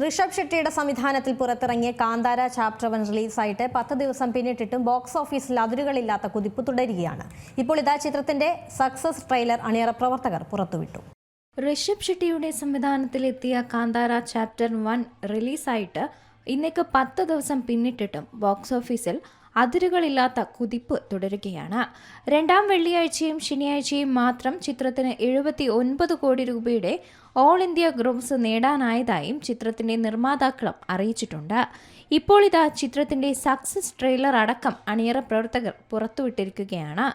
ഋഷഭ് ഷെട്ടിയുടെ സംവിധാനത്തിൽ പുറത്തിറങ്ങിയ കാന്താര ചാപ്റ്റർ 1 റിലീസായിട്ട് 10 ദിവസം പിന്നിട്ടിട്ടും ബോക്സ് ഓഫീസിൽ അതിരുകളില്ലാത്ത കുതിപ്പ് തുടരുകയാണ്. ഇപ്പോൾ ഇതാ ചിത്രത്തിന്റെ സക്സസ് ട്രെയിലർ അണിയറ പ്രവർത്തകർ പുറത്തുവിട്ടു. ഋഷഭ് ഷെട്ടിയുടെ സംവിധാനത്തിലെത്തിയ കാന്താര ചാപ്റ്റർ 1 റിലീസായിട്ട് ഇന്നേക്ക് 10 ദിവസം പിന്നിട്ടിട്ടും ബോക്സ് ഓഫീസിൽ അതിരുകളില്ലാത്ത കുതിപ്പ് തുടരുകയാണ്. രണ്ടാം വെള്ളിയാഴ്ചയും ശനിയാഴ്ചയും മാത്രം ചിത്രത്തിന് 79 കോടി രൂപയുടെ ഓൾ ഇന്ത്യ ഗ്രോസ് നേടാനായതായും ചിത്രത്തിന്റെ നിർമ്മാതാക്കളും അറിയിച്ചിട്ടുണ്ട്. ഇപ്പോൾ ഇതാ ചിത്രത്തിന്റെ സക്സസ് ട്രെയിലർ അടക്കം അണിയറ പ്രവർത്തകർ പുറത്തുവിട്ടിരിക്കുകയാണ്.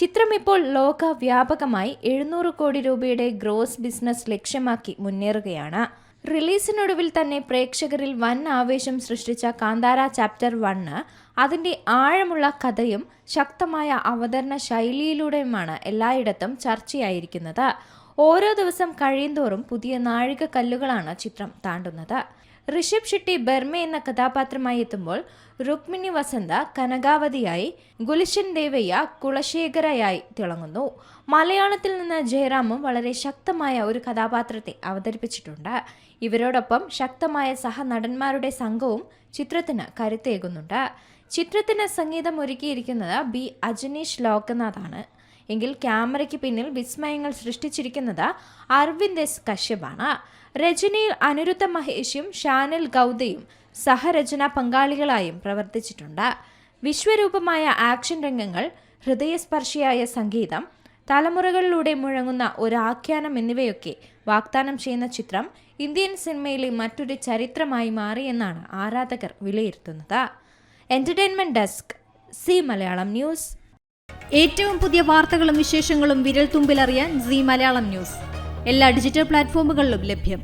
ചിത്രം ഇപ്പോൾ ലോകവ്യാപകമായി 700 കോടി രൂപയുടെ ഗ്രോസ് ബിസിനസ് ലക്ഷ്യമാക്കി മുന്നേറുകയാണ്. റിലീസിനൊടുവിൽ തന്നെ പ്രേക്ഷകരിൽ വൻ ആവേശം സൃഷ്ടിച്ച കാന്താര ചാപ്റ്റർ 1 അതിൻ്റെ ആഴമുള്ള കഥയും ശക്തമായ അവതരണ ശൈലിയിലൂടെയുമാണ് എല്ലായിടത്തും ചർച്ചയായിരിക്കുന്നത്. ഓരോ ദിവസം കഴിയുന്തോറും പുതിയ നാഴികക്കല്ലുകളാണ് ചിത്രം താണ്ടുന്നത്. ഋഷഭ് ഷെട്ടി ബർമ എന്ന കഥാപാത്രമായി എത്തുമ്പോൾ രുക്മിണി വസന്ത കനകാവതിയായി, ഗുൽഷൻ ദേവയ്യ കുളശേഖരയായി തിളങ്ങുന്നു. മലയാളത്തിൽ നിന്ന് ജയറാമും വളരെ ശക്തമായ ഒരു കഥാപാത്രത്തെ അവതരിപ്പിച്ചിട്ടുണ്ട്. ഇവരോടൊപ്പം ശക്തമായ സഹനടന്മാരുടെ സംഘവും ചിത്രത്തിന് കരുത്തേകുന്നുണ്ട്. ചിത്രത്തിന് സംഗീതം ഒരുക്കിയിരിക്കുന്നത് ബി അജനീഷ് ലോക്നാഥാണ്. എങ്കിൽ ക്യാമറയ്ക്ക് പിന്നിൽ വിസ്മയങ്ങൾ സൃഷ്ടിച്ചിരിക്കുന്നത് അരവിന്ദ് എസ് കശ്യപാണ്. രചനയിൽ അനിരുദ്ധ മഹേഷും ഷാനിൽ ഗൗദയും സഹരചന പങ്കാളികളായും പ്രവർത്തിച്ചിട്ടുണ്ട്. വിശ്വരൂപമായ ആക്ഷൻ രംഗങ്ങൾ, ഹൃദയസ്പർശിയായ സംഗീതം, തലമുറകളിലൂടെ മുഴങ്ങുന്ന ഒരാഖ്യാനം എന്നിവയൊക്കെ വാഗ്ദാനം ചെയ്യുന്ന ചിത്രം ഇന്ത്യൻ സിനിമയിലെ മറ്റൊരു ചരിത്രമായി മാറിയെന്നാണ് ആരാധകർ വിലയിരുത്തുന്നത്. Entertainment desk, C Malayalam news. ഏറ്റവും പുതിയ വാർത്തകളും വിശേഷങ്ങളും വിരൽ തുമ്പിലറിയാൻ സി മലയാളം ന്യൂസ് എല്ലാ ഡിജിറ്റൽ പ്ലാറ്റ്ഫോമുകളിലും ലഭ്യം.